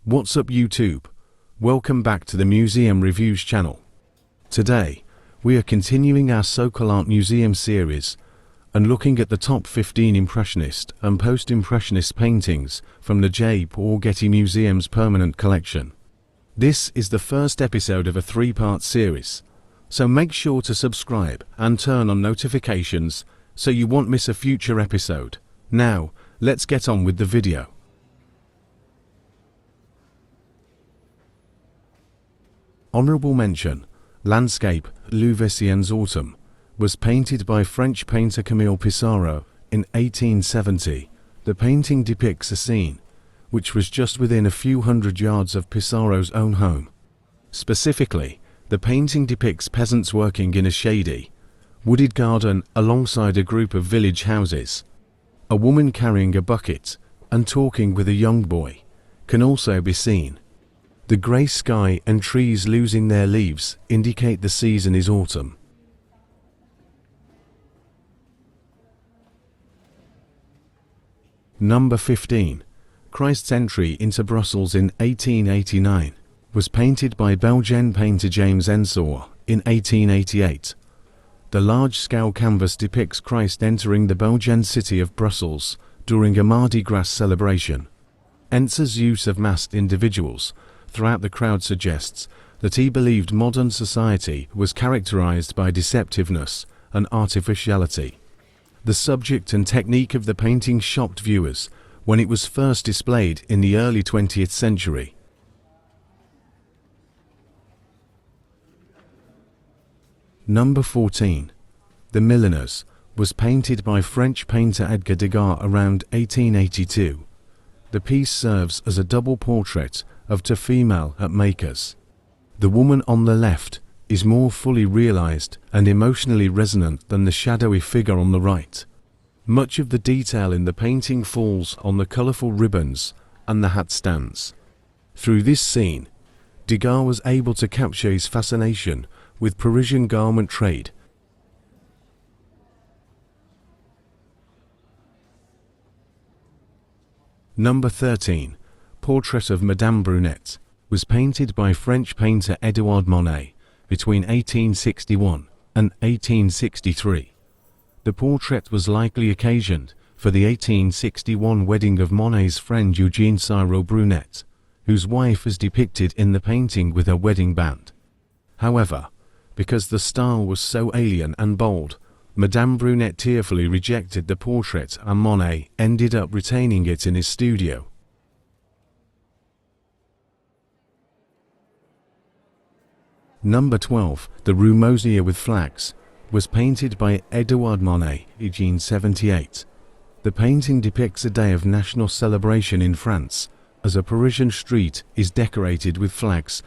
What's up YouTube? Welcome back to the Museum Reviews channel. Today, we are continuing our Sokol Art Museum series and looking at the top 15 Impressionist and Post-Impressionist paintings from the Getty Museum's permanent collection. This is the first episode of a 3-part series, so make sure to subscribe and turn on notifications so you won't miss a future episode. Now, let's get on with the video. Honorable mention, Landscape, Louveciennes Autumn, was painted by French painter Camille Pissarro in 1870. The painting depicts a scene which was just within a few hundred yards of Pissarro's own home. Specifically, the painting depicts peasants working in a shady, wooded garden alongside a group of village houses. A woman carrying a bucket and talking with a young boy can also be seen. The grey sky and trees losing their leaves indicate the season is autumn. Number 15. Christ's Entry into Brussels in 1889 was painted by Belgian painter James Ensor in 1888. The large-scale canvas depicts Christ entering the Belgian city of Brussels during a Mardi Gras celebration. Ensor's use of masked individuals throughout the crowd suggests that he believed modern society was characterized by deceptiveness and artificiality. The subject and technique of the painting shocked viewers when it was first displayed in the early 20th century. Number 14. The Milliners was painted by French painter Edgar Degas around 1882. The piece serves as a double portrait of two female hat makers. The woman on the left is more fully realized and emotionally resonant than the shadowy figure on the right. Much of the detail in the painting falls on the colorful ribbons and the hat stands. Through this scene, Degas was able to capture his fascination with Parisian garment trade. Number 13. Portrait of Madame Brunette was painted by French painter Edouard Monet between 1861 and 1863. The portrait was likely occasioned for the 1861 wedding of Monet's friend Eugène Cyril Brunette, whose wife is depicted in the painting with her wedding band. However, because the style was so alien and bold, Madame Brunette tearfully rejected the portrait and Monet ended up retaining it in his studio. Number 12. The Rue Mosier with Flags was painted by Edouard Monet, 1878. The painting depicts a day of national celebration in France, as a Parisian street is decorated with flags.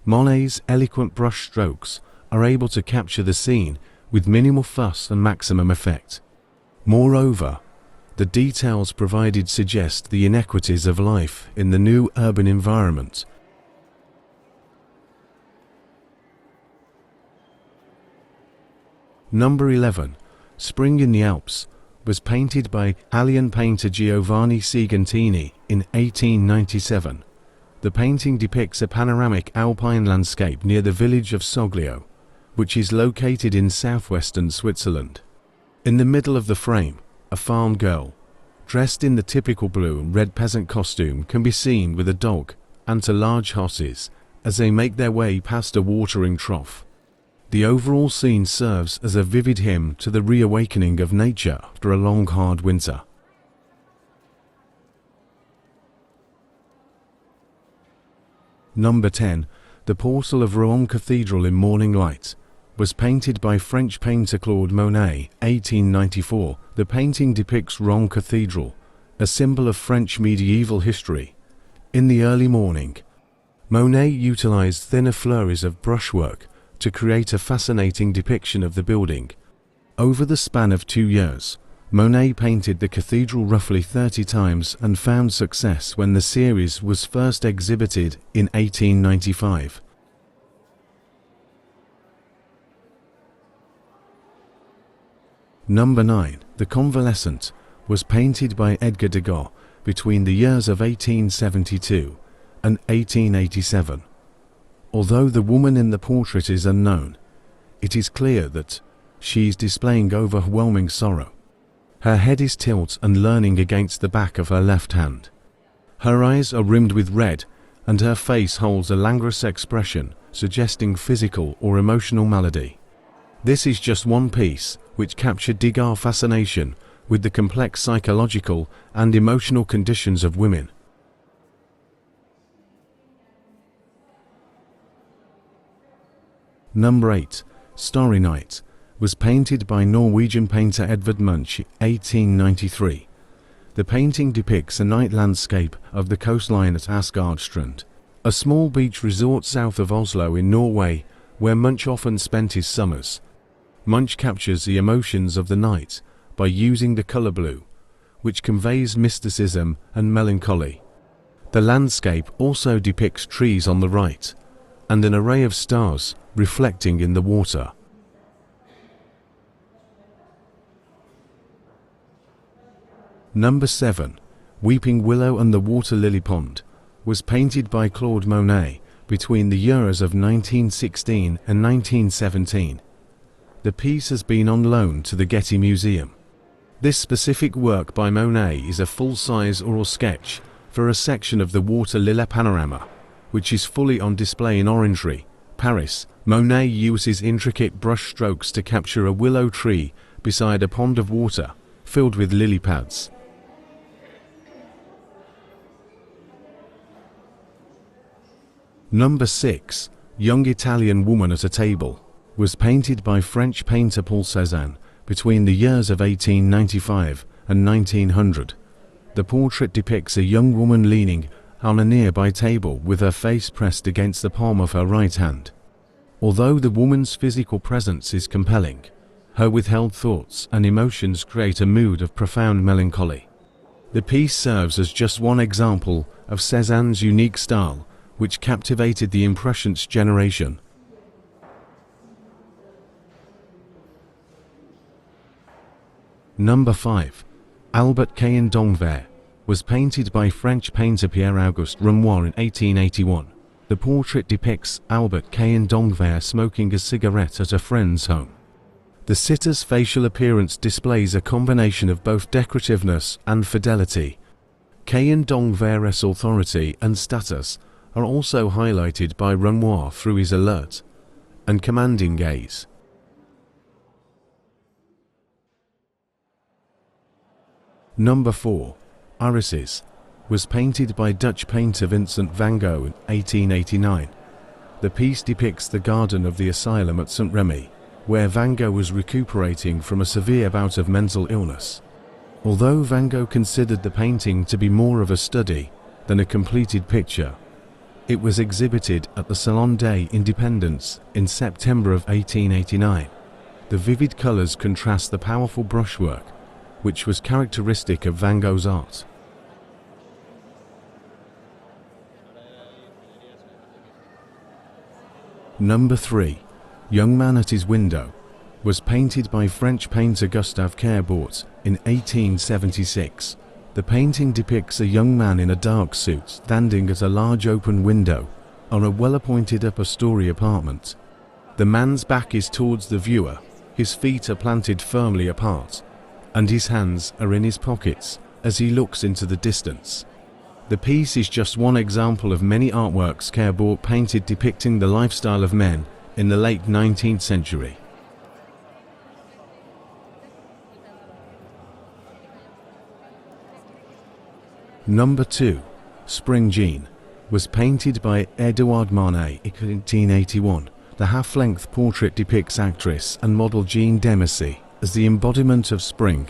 Monet's eloquent brush strokes are able to capture the scene with minimal fuss and maximum effect. Moreover, the details provided suggest the inequities of life in the new urban environment. Number 11. Spring in the Alps was painted by Italian painter Giovanni Segantini in 1897. The painting depicts a panoramic alpine landscape near the village of Soglio, which is located in southwestern Switzerland. In the middle of the frame, a farm girl, dressed in the typical blue and red peasant costume, can be seen with a dog and two large horses as they make their way past a watering trough. The overall scene serves as a vivid hymn to the reawakening of nature after a long, hard winter. Number 10. The Portal of Rouen Cathedral in Morning Light was painted by French painter Claude Monet, 1894. The painting depicts Rouen Cathedral, a symbol of French medieval history. In the early morning, Monet utilized thinner flurries of brushwork to create a fascinating depiction of the building. Over the span of 2 years, Monet painted the cathedral roughly 30 times and found success when the series was first exhibited in 1895. Number 9. The Convalescent was painted by Edgar Degas between the years of 1872 and 1887. Although the woman in the portrait is unknown, it is clear that she is displaying overwhelming sorrow. Her head is tilt and leaning against the back of her left hand. Her eyes are rimmed with red, and her face holds a languorous expression, suggesting physical or emotional malady. This is just one piece which captured Degas' fascination with the complex psychological and emotional conditions of women. Number 8. Starry Night was painted by Norwegian painter Edvard Munch, 1893. The painting depicts a night landscape of the coastline at Asgardstrand, a small beach resort south of Oslo in Norway, where Munch often spent his summers. Munch captures the emotions of the night by using the color blue, which conveys mysticism and melancholy. The landscape also depicts trees on the right, and an array of stars reflecting in the water. Number 7. Weeping Willow and the Water Lily Pond was painted by Claude Monet between the years of 1916 and 1917. The piece has been on loan to the Getty Museum. This specific work by Monet is a full-size oil sketch for a section of the water lily panorama, which is fully on display in Orangery, Paris. Monet uses intricate brush strokes to capture a willow tree beside a pond of water filled with lily pads. Number 6. Young Italian Woman at a Table was painted by French painter Paul Cézanne between the years of 1895 and 1900. The portrait depicts a young woman leaning on a nearby table with her face pressed against the palm of her right hand. Although the woman's physical presence is compelling, her withheld thoughts and emotions create a mood of profound melancholy. The piece serves as just one example of Cézanne's unique style, which captivated the Impressionist generation. Number 5. Albert Caen d'Anvers was painted by French painter Pierre-Auguste Renoir in 1881. The portrait depicts Albert Caen d'Anvers smoking a cigarette at a friend's home. The sitter's facial appearance displays a combination of both decorativeness and fidelity. Caen d'Anvers' authority and status are also highlighted by Renoir through his alert and commanding gaze. Number 4. Irises was painted by Dutch painter Vincent van Gogh in 1889. The piece depicts the garden of the asylum at St. Remy, where Van Gogh was recuperating from a severe bout of mental illness. Although Van Gogh considered the painting to be more of a study than a completed picture, it was exhibited at the Salon des Indépendants in September of 1889. The vivid colors contrast the powerful brushwork, which was characteristic of Van Gogh's art. Number 3. Young Man at His Window was painted by French painter Gustave Caillebotte in 1876. The painting depicts a young man in a dark suit standing at a large open window on a well-appointed upper-story apartment. The man's back is towards the viewer, his feet are planted firmly apart, and his hands are in his pockets as he looks into the distance. The piece is just one example of many artworks Caillebotte painted depicting the lifestyle of men in the late 19th century. Number 2. Spring Jean was painted by Édouard Manet in 1881. The half-length portrait depicts actress and model Jean Demessy as the embodiment of spring.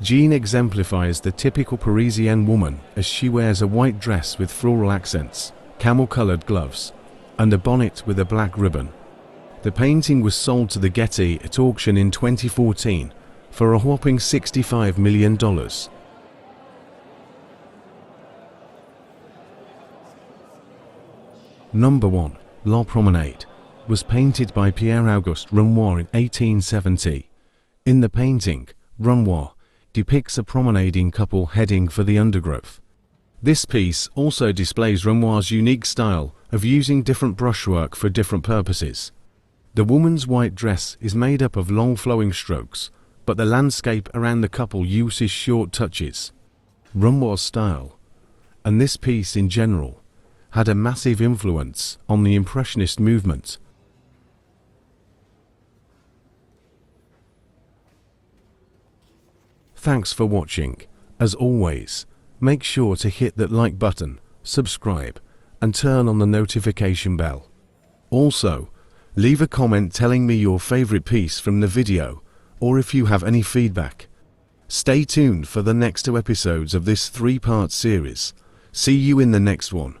Jean exemplifies the typical Parisienne woman as she wears a white dress with floral accents, camel-colored gloves, and a bonnet with a black ribbon. The painting was sold to the Getty at auction in 2014 for a whopping $65 million. Number 1. La Promenade was painted by Pierre-Auguste Renoir in 1870. In the painting, Renoir depicts a promenading couple heading for the undergrowth. This piece also displays Renoir's unique style of using different brushwork for different purposes. The woman's white dress is made up of long flowing strokes, but the landscape around the couple uses short touches. Renoir's style, and this piece in general, had a massive influence on the Impressionist movement. Thanks for watching. As always, make sure to hit that like button, subscribe, and turn on the notification bell. Also, leave a comment telling me your favorite piece from the video, or if you have any feedback. Stay tuned for the next 2 episodes of this 3-part series. See you in the next one.